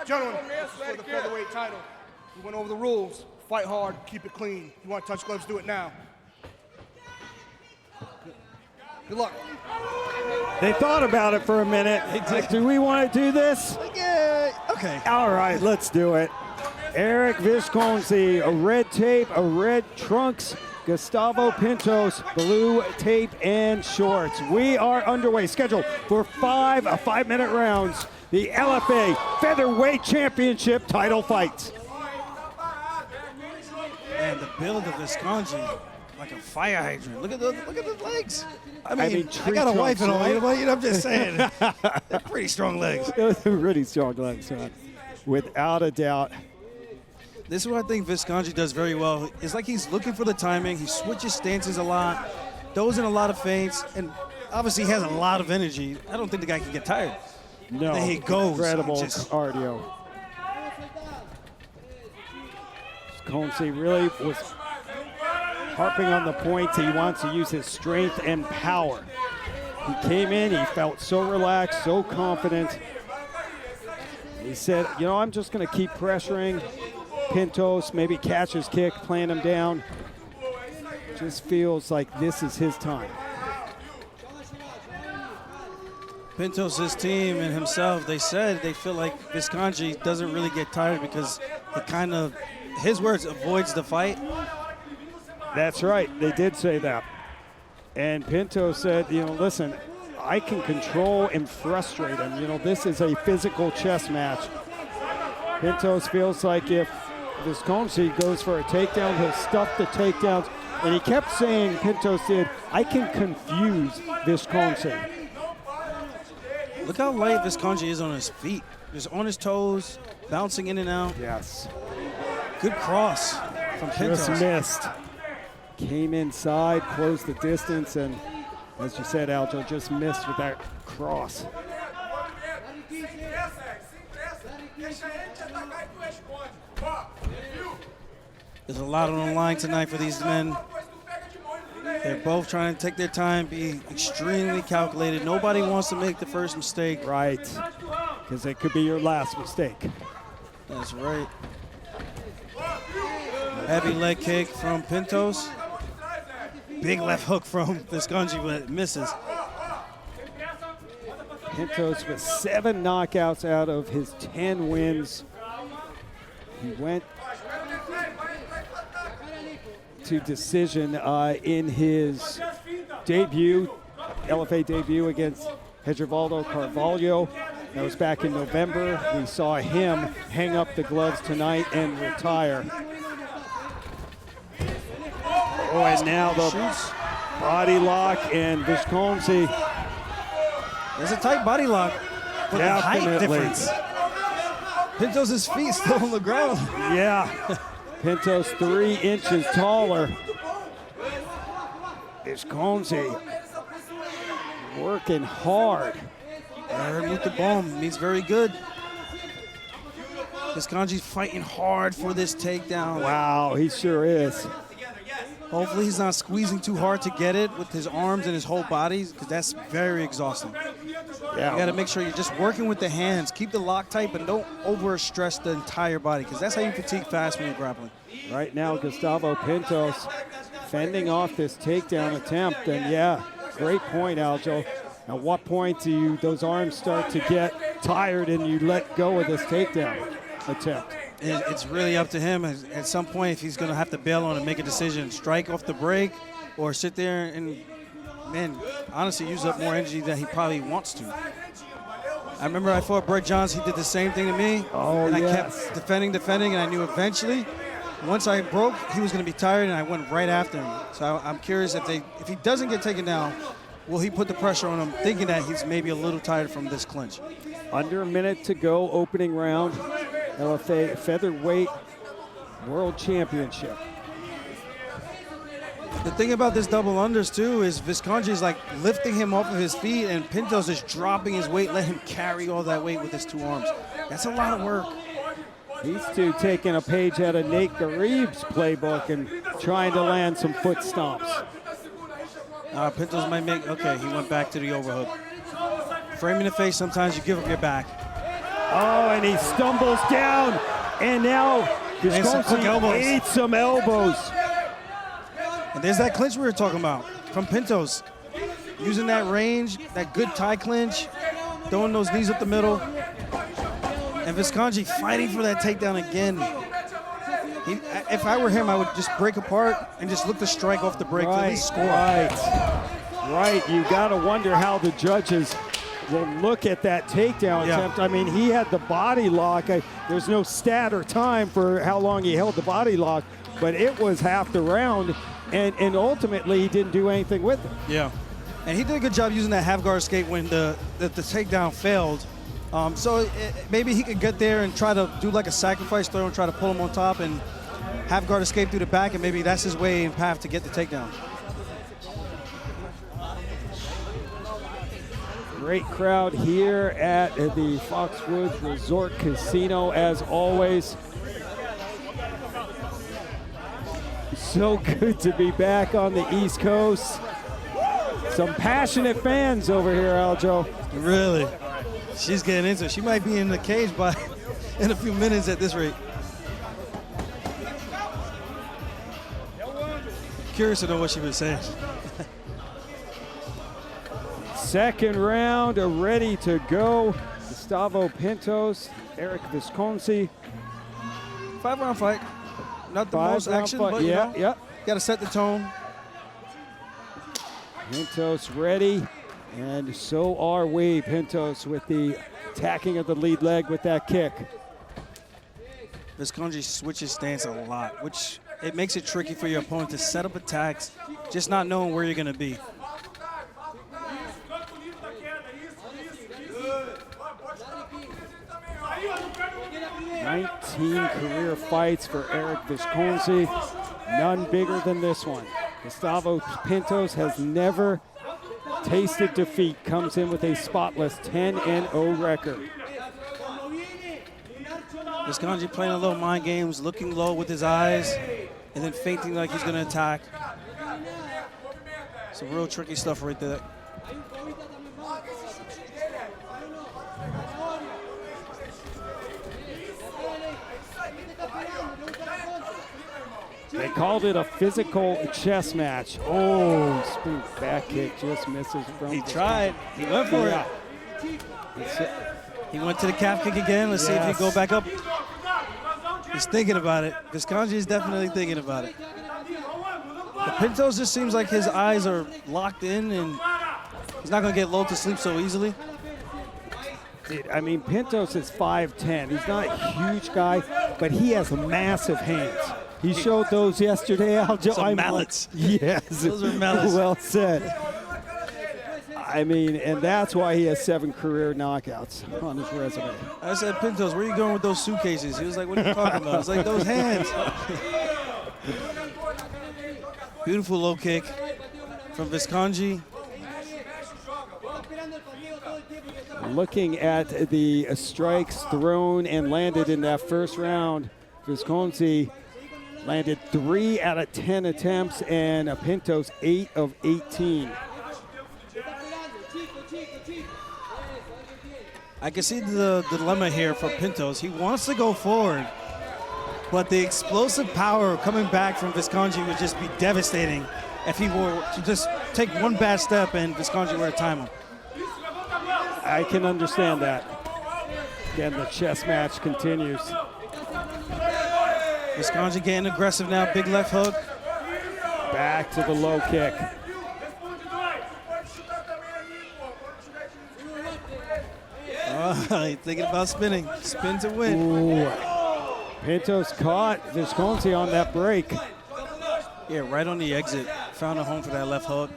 Gentlemen, this is for the featherweight title. We went over the rules. Fight hard, keep it clean. You want to touch gloves, do it now. Good luck. They thought about it for a minute. Like, do we want to do this? Yeah, okay. All right, let's do it. Erick Visconde, a red tape, a red trunks. Gustavo Pintos, blue tape and shorts. We are underway, scheduled for 5 5-minute rounds. The LFA Featherweight Championship title fights. And the build of Visconde, like a fire hydrant. Look at the legs. I mean I got a wife and all, right? I'm just saying. They're pretty strong legs. They're pretty strong legs, huh? Without a doubt. This is what I think Visconde does very well. It's like he's looking for the timing. He switches stances a lot, throws in a lot of feints, and obviously he has a lot of energy. I don't think the guy can get tired. No, then he goes. Incredible cardio. Visconde really was harping on the point. He wants to use his strength and power. He came in, he felt so relaxed, so confident. He said, you know, I'm just going to keep pressuring Pintos, maybe catch his kick, plant him down. Just feels like this is his time. Pintos, his team, and himself, they said they feel like Visconde doesn't really get tired because he kind of, his words, avoids the fight. That's right, they did say that. And Pintos said, you know, listen, I can control and frustrate him. You know, this is a physical chess match. Pintos feels like if Visconde goes for a takedown, he'll stuff the takedowns. And he kept saying, Pintos did, I can confuse Visconde. Look how light Visconde is on his feet. Just on his toes, bouncing in and out. Yes. Good cross from Pintos. Just missed. Came inside, closed the distance, and as you said, Aljo, just missed with that cross. There's a lot on the line tonight for these men. They're both trying to take their time, be extremely calculated. Nobody wants to make the first mistake. Right, because it could be your last mistake. That's right. Heavy leg kick from Pintos. Big left hook from Visconde, but it misses. Pintos with 7 knockouts out of his 10 wins. He went to decision in his debut, LFA debut against Hedrivaldo Carvalho. That was back in November. We saw him hang up the gloves tonight and retire. Oh, and now the body lock, and Visconde. There's a tight body lock, but the height difference. Pintos' feet still on the ground. Yeah, Pintos 3 inches taller. Visconde working hard. Underneath the bomb means very good. Visconde's fighting hard for this takedown. Wow, he sure is. Hopefully he's not squeezing too hard to get it with his arms and his whole body, because that's very exhausting. Yeah. You got to make sure you're just working with the hands. Keep the lock tight, but don't overstress the entire body, because that's how you fatigue fast when you're grappling. Right now, Gustavo Pintos fending off this takedown attempt. And yeah, great point, Aljo. At what point do those arms start to get tired and you let go of this takedown attempt? It's really up to him at some point if he's going to have to bail on and make a decision, strike off the break or sit there and, man, honestly use up more energy than he probably wants to. I remember I fought Brett Johns. He did the same thing to me. Oh, and I yes. kept defending, and I knew eventually, once I broke, he was going to be tired, and I went right after him. So I'm curious if he doesn't get taken down, will he put the pressure on him, thinking that he's maybe a little tired from this clinch? Under a minute to go, opening round. LFA Featherweight World Championship. The thing about this double unders too is Visconde is like lifting him off of his feet, and Pintos is dropping his weight, let him carry all that weight with his 2 arms. That's a lot of work. These two taking a page out of Nate Garib's playbook and trying to land some foot stomps. Pintos might make, okay, he went back to the overhook. Framing the face, sometimes you give up your back. Oh, and he stumbles down, and now Visconde ate some elbows. And there's that clinch we were talking about from Pintos. Using that range, that good tie clinch, throwing those knees up the middle. And Visconde fighting for that takedown again. If I were him, I would just break apart and just look to strike off the break to at least score. Right. You got to wonder how the judges will look at that takedown attempt. I mean, he had the body lock. There's no stat or time for how long he held the body lock, but it was half the round, and ultimately he didn't do anything with it. Yeah, and he did a good job using that half guard escape when the takedown failed. Maybe he could get there and try to do like a sacrifice throw and try to pull him on top and half guard escape through the back, and maybe that's his way and path to get the takedown. Great crowd here at the Foxwoods Resort Casino, as always. So good to be back on the East Coast. Some passionate fans over here, Aljo. Really? She's getting into it. She might be in the cage in a few minutes at this rate. Curious to know what she was saying. Second round ready to go. Gustavo Pintos, Erick Visconde. 5-round fight. Not the most action, but you got to set the tone. Pintos ready, and so are we. Pintos with the attacking of the lead leg with that kick. Visconde switches stance a lot, which it makes it tricky for your opponent to set up attacks, just not knowing where you're going to be. "19 career fights for Erick Visconde, none bigger than this one." Gustavo Pintos has never tasted defeat, comes in with a spotless 10-0 record. Visconde playing a little mind games, looking low with his eyes, and then feinting like he's going to attack. Some real tricky stuff right there. They called it a physical chess match. Oh, spoon back kick just misses from. He tried. He went for it. He went to the calf kick again. Let's see if he can go back up. He's thinking about it. Visconde is definitely thinking about it. But Pintos just seems like his eyes are locked in, and he's not going to get lulled to sleep so easily. I mean, Pintos is 5'10". He's not a huge guy, but he has massive hands. He showed those yesterday, Aljo. Some mallets. Yes. Those are mallets. Well said. I mean, and that's why he has 7 career knockouts on his resume. I said, Pintos, where are you going with those suitcases? He was like, what are you talking about? It's like, those hands. Beautiful low kick from Visconde. Looking at the strikes thrown and landed in that first round, Visconde landed 3 out of 10 attempts, and Pintos 8 of 18. I can see the dilemma here for Pintos. He wants to go forward, but the explosive power coming back from Visconde would just be devastating if he were to just take one bad step and Visconde were to time him. I can understand that. Again, the chess match continues. Visconde getting aggressive now, big left hook. Back to the low kick. He's thinking about spinning. Spin to win. Ooh. Pintos caught Visconde on that break. Yeah, right on the exit. Found a home for that left hook.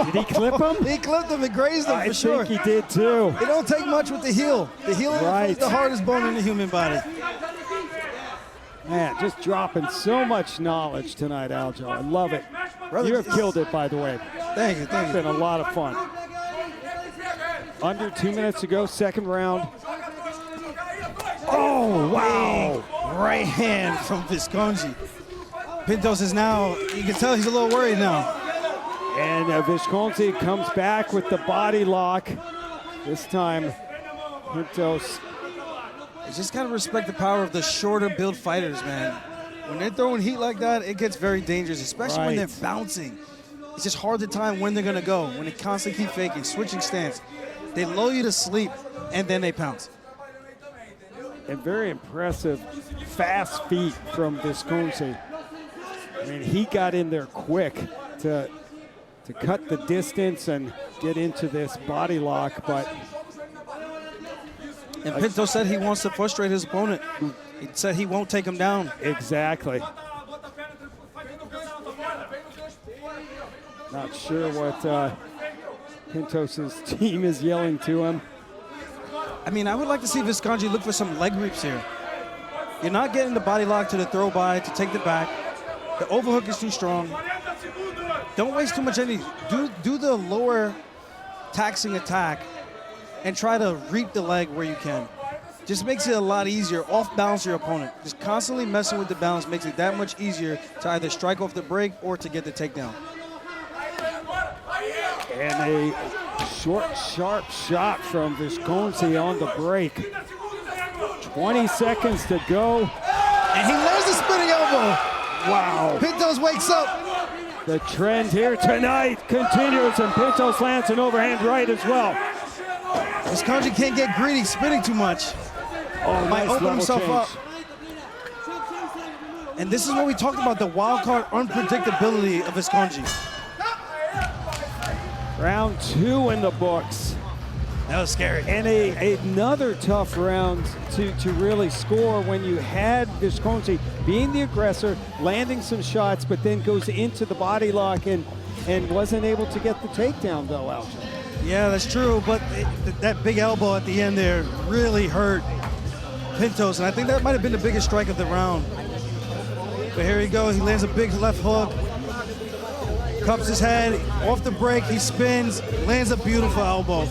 Did he clip him? He clipped him and grazed him for sure. I think he did too. It don't take much with the heel. The heel is the hardest bone in the human body. Man, just dropping so much knowledge tonight, Aljo. I love it. Brother, you have killed it, by the way. Thank you. It's been a lot of fun. Under 2 minutes to go, second round. Oh, wow. Right hand from Visconde. Pintos is now, you can tell he's a little worried now. And Visconde comes back with the body lock. This time, Pintos. You just gotta respect the power of the shorter build fighters, man. When they're throwing heat like that, it gets very dangerous, especially when they're bouncing. It's just hard to time when they're gonna go, when they constantly keep faking, switching stance. They lull you to sleep, and then they pounce. And very impressive fast feet from Visconde. I mean, he got in there quick to cut the distance and get into this body lock, but... And Pintos said he wants to frustrate his opponent. He said he won't take him down. Exactly. Not sure what Pintos' team is yelling to him. I mean, I would like to see Visconde look for some leg reaps here. You're not getting the body lock to the throw by to take the back. The overhook is too strong. Don't waste too much energy. Do the lower taxing attack and try to reap the leg where you can. Just makes it a lot easier. Off balance your opponent. Just constantly messing with the balance makes it that much easier to either strike off the break or to get the takedown. And a short, sharp shot from Visconde on the break. 20 seconds to go. And he lands the spinning elbow. Wow. Pintos wakes up. The trend here tonight continues, and Pintos lands an overhand right as well. Visconde can't get greedy, spinning too much. Oh, Might nice open level himself change. up. And this is what we talked about, the wild card unpredictability of Visconde. Round 2 in the books. That was scary. And another tough round to really score when you had Visconde being the aggressor, landing some shots, but then goes into the body lock and wasn't able to get the takedown, though, Aljo. Yeah, that's true, but that big elbow at the end there really hurt Pintos, and I think that might have been the biggest strike of the round. But here he goes, he lands a big left hook, cups his head, off the break, he spins, lands a beautiful elbow.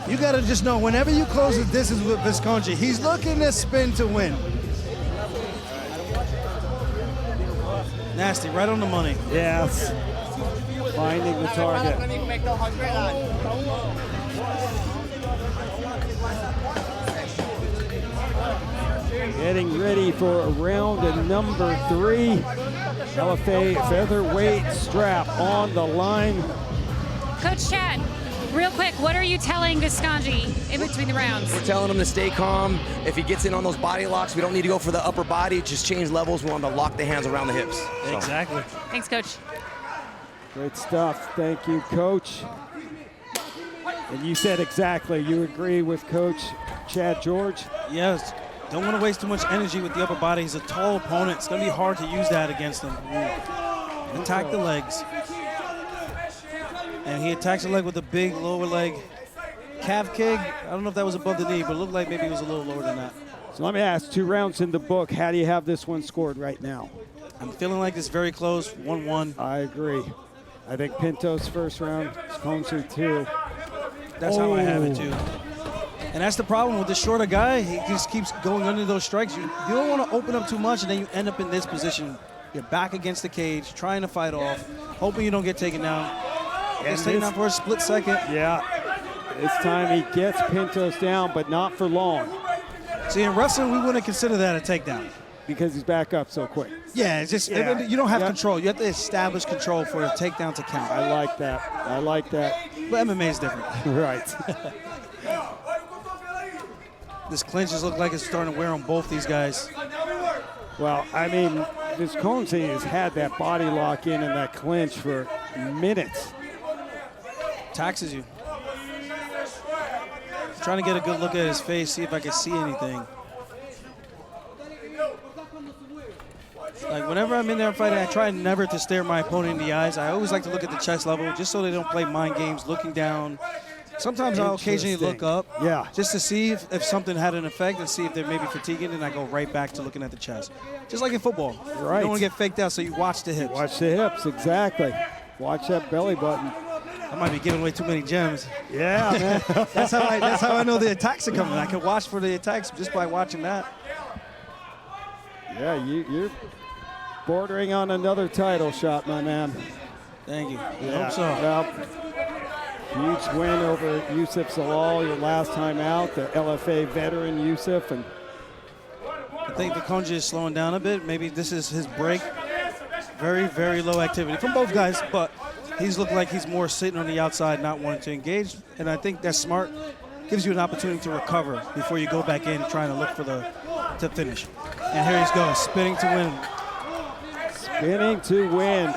You gotta just know, whenever you close the distance with Visconde, he's looking to spin to win. Nasty, right on the money. Yes. Finding the target. Getting ready for round number 3. LFA featherweight strap on the line. Coach Chad, real quick, what are you telling Visconde in between the rounds? We're telling him to stay calm. If he gets in on those body locks, we don't need to go for the upper body, just change levels. We want to lock the hands around the hips. So. Exactly. Thanks, Coach. Great stuff. Thank you, Coach. And you said exactly, you agree with Coach Chad George? Yes. Don't want to waste too much energy with the upper body. He's a tall opponent. It's going to be hard to use that against him. Attack the legs. And he attacks the leg with a big lower leg calf kick. I don't know if that was above the knee, but it looked like maybe it was a little lower than that. So let me ask, 2 rounds in the book. How do you have this one scored right now? I'm feeling like it's very close, 1-1. I agree. I think Pintos first round, Visconde 2. That's how I have it too. And that's the problem with the shorter guy. He just keeps going under those strikes. You don't want to open up too much, and then you end up in this position. You're back against the cage, trying to fight off, hoping you don't get taken down. Gets taken down for a split second. Yeah, this time he gets Pintos down, but not for long. See, in wrestling, we wouldn't consider that a takedown. Because he's back up so quick. Yeah, it's just, you don't have control. You have to establish control for a takedown to count. I like that. I like that. But MMA is different. Right. This clinch just looks like it's starting to wear on both these guys. Well, I mean, Visconde has had that body lock in and that clinch for minutes. Taxes you. Trying to get a good look at his face, see if I can see anything. Like, whenever I'm in there fighting, I try never to stare my opponent in the eyes. I always like to look at the chest level just so they don't play mind games, looking down. Sometimes I'll occasionally look up just to see if something had an effect and see if they're maybe fatiguing, and I go right back to looking at the chest. Just like in football. Right. You don't want to get faked out, so you watch the hips. Watch the hips, exactly. Watch that belly button. I might be giving away too many gems. Yeah, man. That's how I know the attacks are coming. I can watch for the attacks just by watching that. Yeah, you're bordering on another title shot, my man. Thank you. Yeah. I hope so. Well, Huge win over Yusuf Zalal your last time out, the LFA veteran Yusuf. And I think Visconde is slowing down a bit. Maybe this is his break. Very, very low activity from both guys, but he's looked like he's more sitting on the outside, not wanting to engage. And I think that's smart. Gives you an opportunity to recover before you go back in trying to look for to finish. And here he goes, spinning to win. Spinning to win.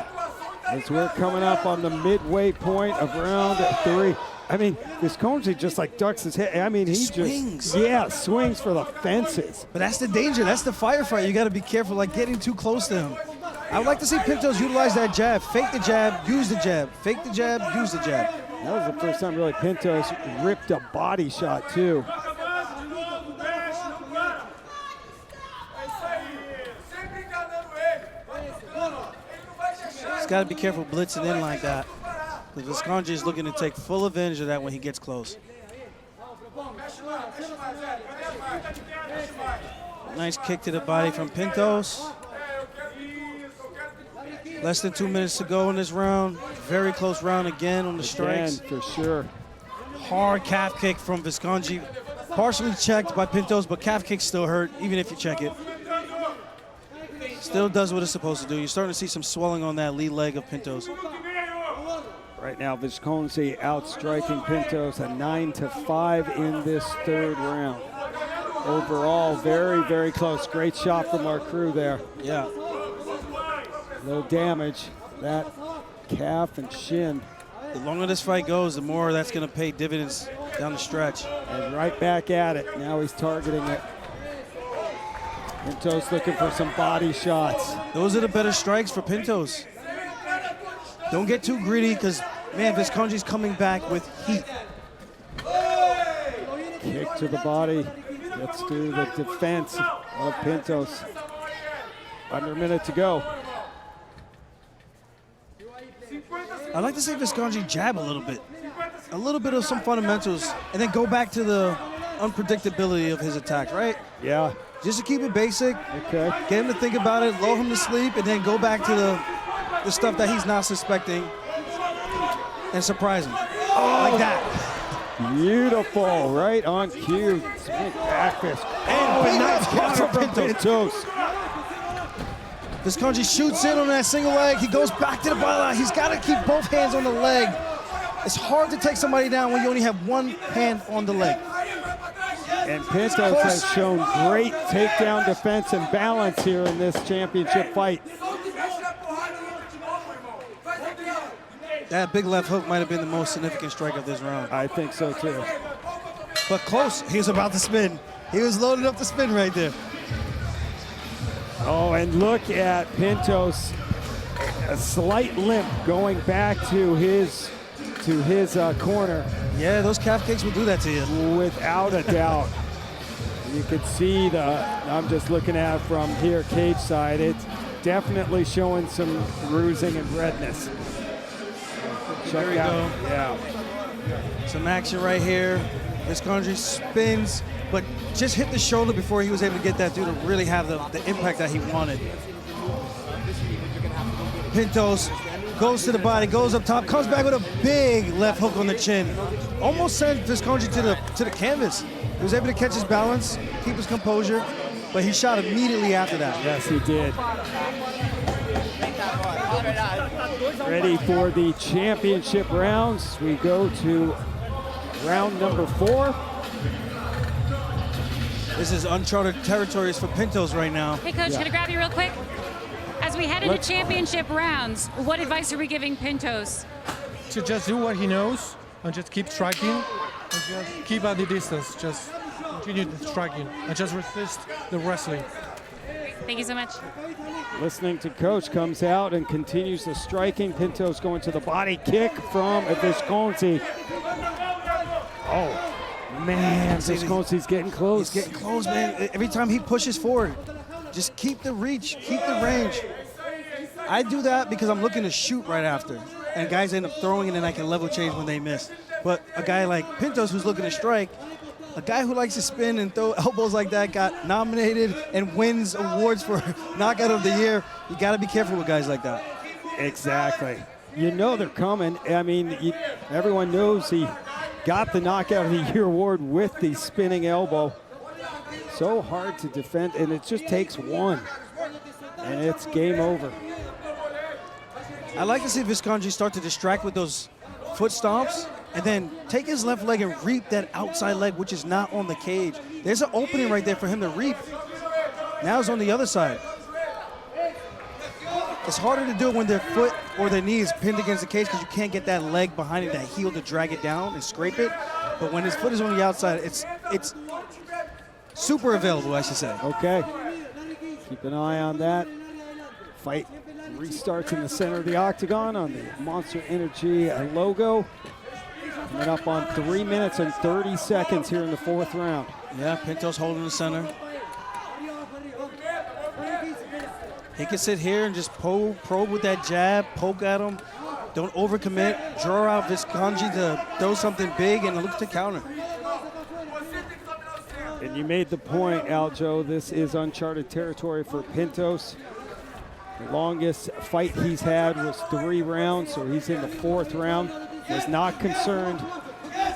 As we're coming up on the midway point of round 3. I mean, Visconde just like ducks his head. I mean, he swings. Just swings for the fences. But that's the danger. That's the firefight. You got to be careful, like getting too close to him. I would like to see Pintos utilize that jab. Fake the jab, use the jab. Fake the jab, use the jab. That was the first time really Pintos ripped a body shot too. He's got to be careful blitzing in like that. Because Visconde is looking to take full advantage of that when he gets close. Nice kick to the body from Pintos. Less than 2 minutes to go in this round. Very close round again on the strikes. For sure. Hard calf kick from Visconde. Partially checked by Pintos, but calf kicks still hurt, even if you check it. Still does what it's supposed to do. You're starting to see some swelling on that lead leg of Pintos. Right now, Visconde outstriking Pintos at 9-5 in this third round. Overall, very, very close. Great shot from our crew there. Yeah. No damage. That calf and shin. The longer this fight goes, the more that's going to pay dividends down the stretch. And right back at it. Now he's targeting it. Pintos looking for some body shots. Those are the better strikes for Pintos. Don't get too greedy because, man, Visconde's coming back with heat. Kick to the body. Let's do the defense of Pintos. Under a minute to go. I'd like to see Visconde jab a little bit. A little bit of some fundamentals, and then go back to the unpredictability of his attack, right? Yeah. Just to keep it basic. Okay. Get him to think about it, lull him to sleep, and then go back to the stuff that he's not suspecting and surprise him. Oh. Like that. Beautiful. Right on cue. Swing back fist. And nice counter from Pintos. Visconde shoots in on that single leg. He goes back to the body line. He's got to keep both hands on the leg. It's hard to take somebody down when you only have one hand on the leg. And Pintos has shown great takedown defense and balance here in this championship fight. That big left hook might have been the most significant strike of this round. I think so too. But close. He was about to spin. He was loaded up to spin right there. Oh, and look at Pintos, a slight limp going back to his corner. Yeah, those calf kicks will do that to you. Without a doubt. You could see I'm just looking at it from here, cage side. It's definitely showing some bruising and redness. There we go. Yeah. Some action right here. Visconde spins, but just hit the shoulder before he was able to get that dude to really have the impact that he wanted. Pintos goes to the body, goes up top, comes back with a big left hook on the chin. Almost sent Visconde to the canvas. He was able to catch his balance, keep his composure, but he shot immediately after that. Yes, he did. Ready for the championship rounds. We go to round number 4. This is uncharted territories for Pintos right now. Hey, Coach, can I grab you real quick? As we head into championship rounds, what advice are we giving Pintos? To just do what he knows and just keep striking and just keep at the distance. Just continue striking and just resist the wrestling. Thank you so much. Listening to Coach comes out and continues the striking. Pintos going to the body kick from Visconde. Oh, man, Visconde's getting close. He's getting close, man. Every time he pushes forward, just keep the reach, keep the range. I do that because I'm looking to shoot right after. And guys end up throwing it and I can level change when they miss. But a guy like Pintos who's looking to strike, a guy who likes to spin and throw elbows like that got nominated and wins awards for Knockout of the Year. You got to be careful with guys like that. Exactly. You know they're coming. I mean, everyone knows he got the Knockout of the Year award with the spinning elbow. So hard to defend, and it just takes one, and it's game over. I like to see Visconde start to distract with those foot stomps and then take his left leg and reap that outside leg, which is not on the cage. There's an opening right there for him to reap. Now it's on the other side. It's harder to do it when their foot or their knee is pinned against the cage because you can't get that leg behind it, that heel to drag it down and scrape it. But when his foot is on the outside, it's super available, I should say. Okay, keep an eye on that. Fight restarts in the center of the octagon on the Monster Energy logo. Coming up on 3 minutes and 30 seconds here in the 4th round. Yeah, Pintos holding the center. He can sit here and just probe with that jab, poke at him. Don't overcommit. Draw out Visconde to throw something big and look to counter. And you made the point, Aljo, this is uncharted territory for Pintos. The longest fight he's had was 3 rounds, so he's in the 4th round. Was not concerned,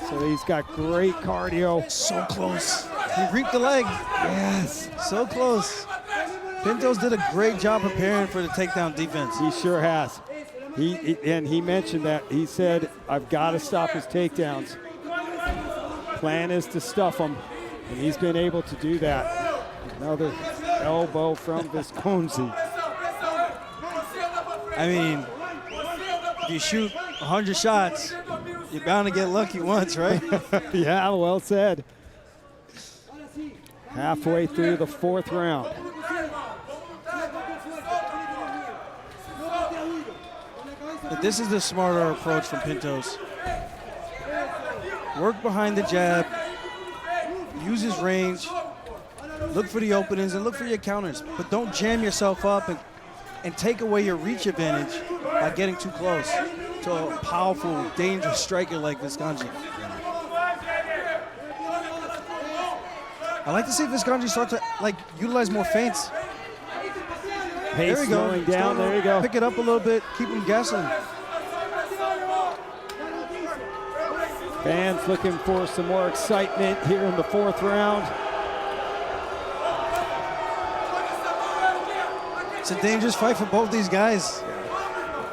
so he's got great cardio. So close. He reaped the leg. Yes. So close. Pintos did a great job preparing for the takedown defense. He sure has. He mentioned that. He said, I've got to stop his takedowns. Plan is to stuff him, and he's been able to do that. Another elbow from Visconde. I mean, if you shoot 100 shots, you're bound to get lucky once, right? Yeah, well said. Halfway through the 4th round. But this is the smarter approach from Pintos. Work behind the jab, use his range, look for the openings and look for your counters, but don't jam yourself up and take away your reach advantage by getting too close to a powerful, dangerous striker like Visconde. I like to see Visconde start to utilize more feints. Pace There we go. slowing down, there you go. Pick it up a little bit, keep him guessing. Fans looking for some more excitement here in the 4th round. It's a dangerous fight for both these guys.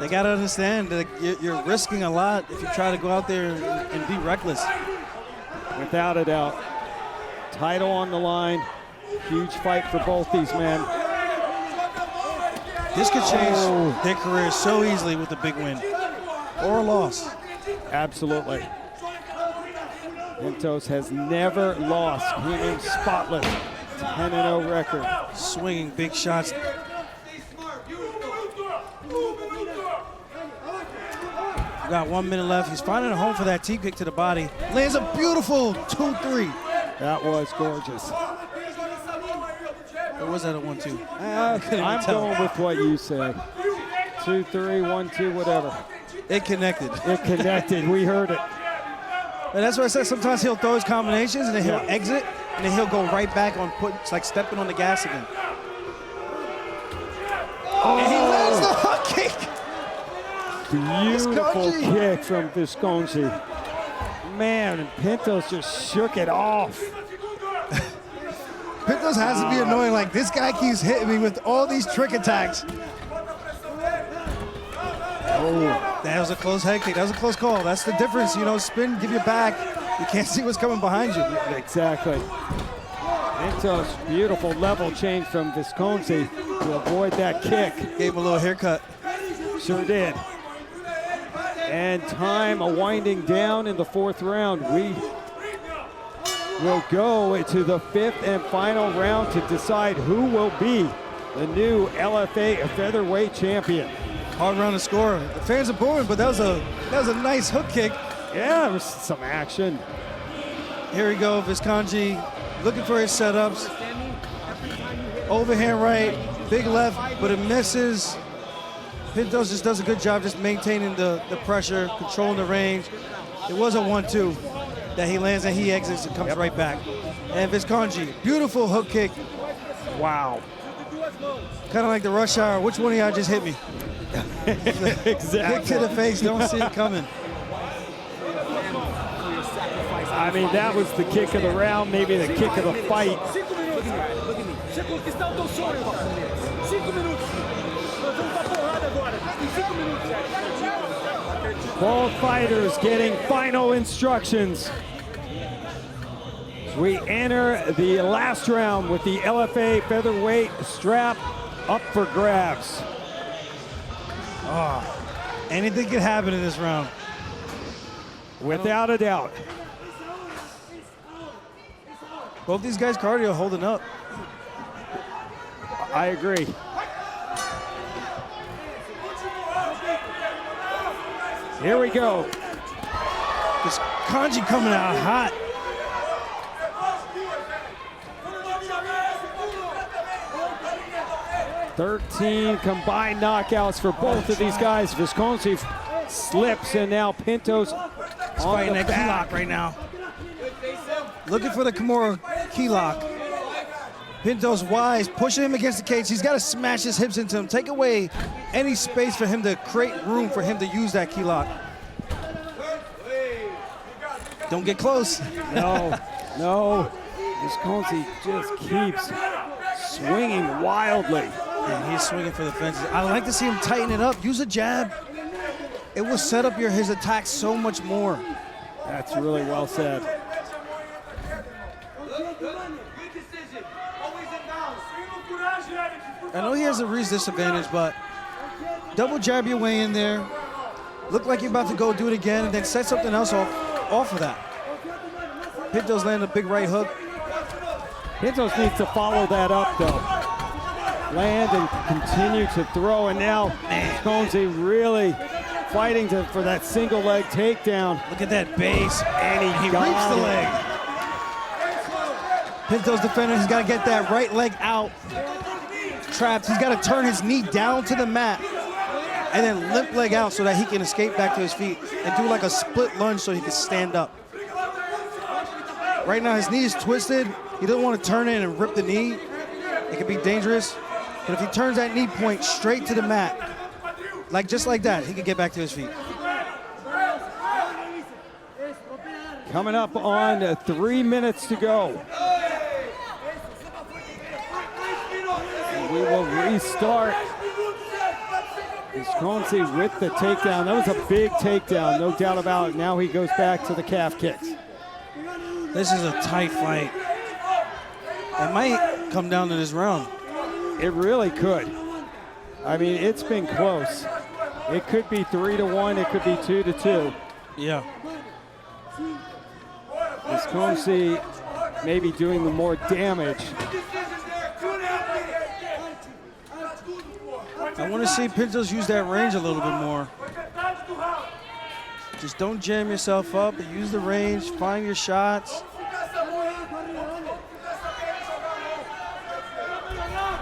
They got to understand that you're risking a lot if you try to go out there and be reckless. Without a doubt. Title on the line. Huge fight for both these men. This could change their careers so easily with a big win or a loss. Absolutely. Pintos has never lost. Came in spotless. 10-0 record. Swinging big shots. Got 1 minute left. He's finding a home for that T-kick to the body. Lands a beautiful 2-3. That was gorgeous. Or was that a 1-2? I'm going with what you said. 2-3, 1-2, whatever. It connected. It connected. We heard it. And that's why I said sometimes he'll throw his combinations and then he'll exit and then he'll go right back on it's like stepping on the gas again. And he lands the hook kick. Beautiful kick from Visconde. Man, Pintos just shook it off. Pintos has to be annoying. Like, this guy keeps hitting me with all these trick attacks. Oh, that was a close head kick. That was a close call. That's the difference. You know, spin, give your back. You can't see what's coming behind you. Exactly. Pintos, beautiful level change from Visconde to avoid that kick. Gave him a little haircut. Sure did. And time winding down in the 4th round. We will go into the 5th and final round to decide who will be the new LFA featherweight champion. Hard round to score. The fans are booing, but that was a nice hook kick. Yeah, there was some action. Here we go, Visconde looking for his setups. Overhand right, big left, but it misses. Pintos just does a good job just maintaining the pressure, controlling the range. It was a 1-2 that he lands and he exits and comes right back. And Visconde, beautiful hook kick. Wow. Kind of like the rush hour. Which one of y'all just hit me? Exactly. Kick to the face, don't see it coming. I mean, that was the kick of the round, maybe the kick of the fight. Both fighters getting final instructions. We enter the last round with the LFA featherweight strap up for grabs. Anything could happen in this round. Without a doubt. Both these guys' cardio holding up. I agree. Here we go. This Kanji coming out hot. "13 combined knockouts for both of these guys." Visconde slips, and now Pintos on Fighting the that key back. lock right now. Looking for the Kamaru key lock. Pintos wise, pushing him against the cage. He's got to smash his hips into him. Take away any space for him to create room for him to use that key lock. Don't get close. No, no. Visconde just keeps swinging wildly. And he's swinging for the fences. I like to see him tighten it up. Use a jab. It will set up his attack so much more. That's really well said. I know he has a reach disadvantage, but double jab your way in there. Look like you're about to go do it again, and then set something else off of that. Pintos landed a big right hook. Pintos needs to follow that up, though. Land and continue to throw, and now Visconde really fighting for that single leg takedown. Look at that base, And he he got reaps the it. leg. Pintos defender, he's got to get that right leg out. Trapped, he's got to turn his knee down to the mat and then limp leg out so that he can escape back to his feet and do like a split lunge so he can stand up. Right now his knee is twisted. He doesn't want to turn in and rip the knee. It could be dangerous. But if he turns that knee point straight to the mat, just like that, he can get back to his feet. Coming up on 3 minutes to go. And we will restart. Visconde with the takedown. That was a big takedown, no doubt about it. Now he goes back to the calf kicks. This is a tight fight. It might come down to this round. It really could. I mean, it's been close. It could be 3-1. It could be 2-2. Yeah. Visconde maybe doing the more damage. I want to see Pintos use that range a little bit more. Just don't jam yourself up. Use the range. Find your shots.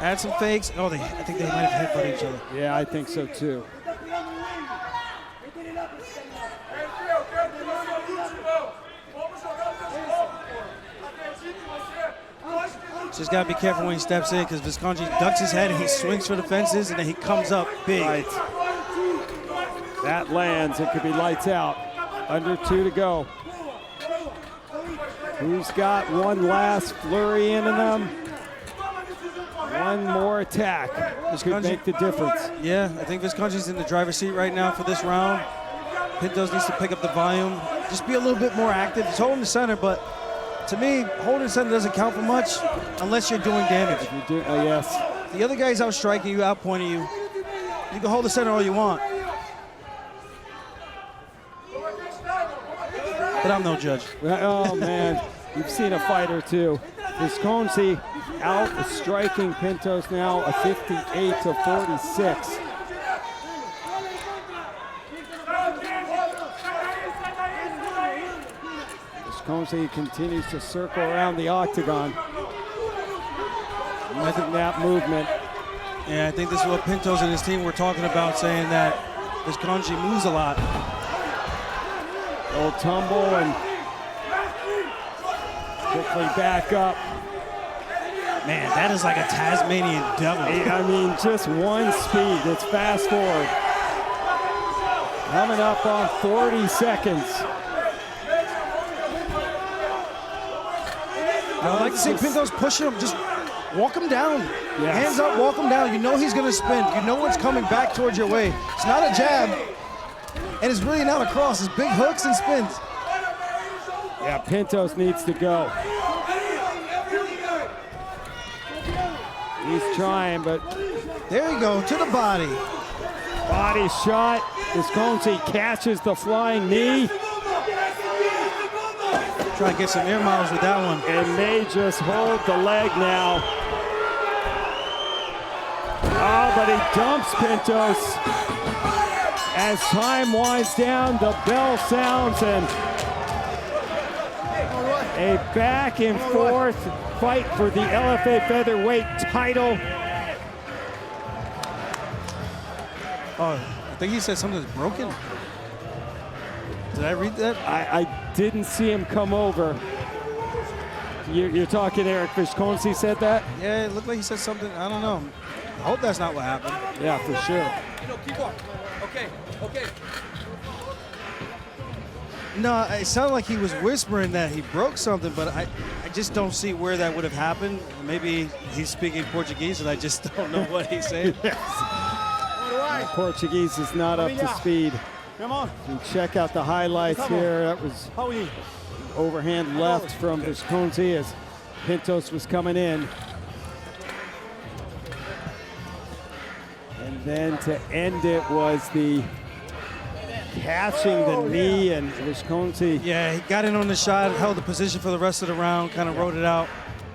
Add some fakes. Oh, I think they might have headbutted each other. Yeah, I think so too. Just got to be careful when he steps in because Visconde ducks his head and he swings for the fences and then he comes up big. Right. That lands. It could be lights out. Under 2 to go. Who's got one last flurry in them? One more attack. This could make the difference. Yeah, I think Visconde's in the driver's seat right now for this round. Pintos needs to pick up the volume. Just be a little bit more active. He's holding the center, but to me, holding the center doesn't count for much unless you're doing damage. Yes. The other guy's out striking you, out pointing you. You can hold the center all you want. But I'm no judge. Oh, man. You've seen a fight or two. Visconde out striking Pintos now, a 58-46. Visconde continues to circle around the octagon. Using that movement. Yeah, I think this is what Pintos and his team were talking about, saying that Visconde moves a lot. Old tumble and quickly back up. Man, that is like a Tasmanian devil. I mean, just one speed. It's fast forward. Coming up on 40 seconds. I would like to see Pintos push him, just walk him down. Yes. Hands up, walk him down. You know he's gonna spin. You know what's coming back towards your way. It's not a jab, and it's really not a cross. It's big hooks and spins. Yeah, Pintos needs to go. He's trying, but There you go, to the body. body shot. Visconde catches the flying knee Try to get some air miles with that one. and may just hold the leg now. Oh, but he dumps Pintos. As time winds down, the bell sounds, and a back and forth fight for the LFA featherweight title. Oh, I think he said something's broken. Did I read that? I didn't see him come over. You're talking Erick Visconde said that? Yeah, it looked like he said something. I don't know. I hope that's not what happened. Yeah, for sure. Keep on. Okay. No, it sounded like he was whispering that he broke something, but I just don't see where that would have happened. Maybe he's speaking Portuguese and I just don't know what he's saying. Portuguese is not up to speed. Come on. You check out the highlights here. That was How are you? overhand left from Visconde as Pintos was coming in. And then to end it was the catching the knee, and Visconde. Yeah, he got in on the shot, held the position for the rest of the round, kind of rode it out.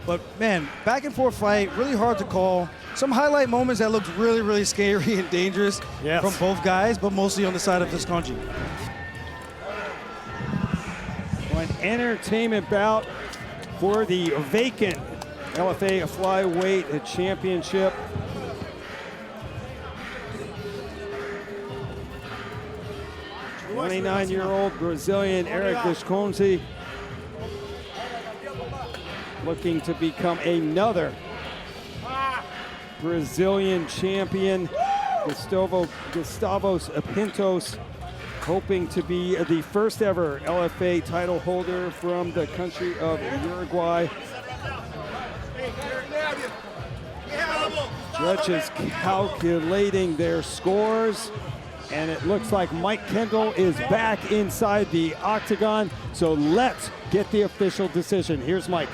But man, back and forth fight, really hard to call. Some highlight moments that looked really, really scary and dangerous from both guys, but mostly on the side of Visconde. An entertainment bout for the vacant LFA flyweight championship. The 29-year-old Brazilian Erick Visconde looking to become another Brazilian champion. Gustavo Pintos hoping to be the first ever LFA title holder from the country of Uruguay. Judges calculating their scores, and it looks like Mike Kendall is back inside the octagon. So let's get the official decision. Here's Mike.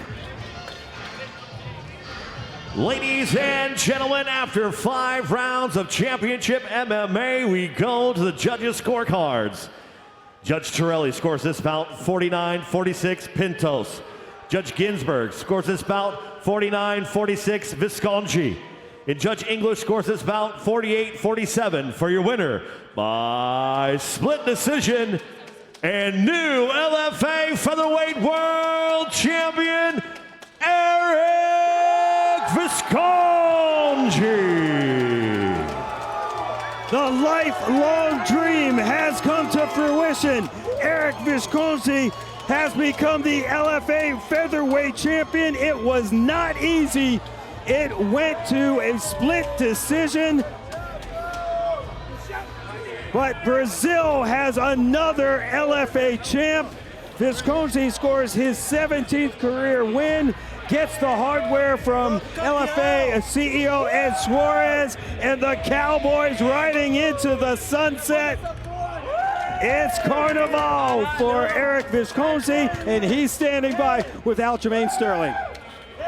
Ladies and gentlemen, after 5 rounds of championship MMA, we go to the judges' scorecards. Judge Torelli scores this bout 49-46 Pintos. Judge Ginsburg scores this bout 49-46 Visconde. And Judge English scores this bout 48-47 for your winner by split decision and new LFA featherweight world champion, Erick Visconde. The lifelong dream has come to fruition. Erick Visconde has become the LFA featherweight champion. It was not easy. It went to a split decision. But Brazil has another LFA champ. Visconde scores his 17th career win, gets the hardware from LFA CEO Ed Suarez, and the Cowboys riding into the sunset. It's Carnival for Erick Visconde, and he's standing by with Aljamain Sterling.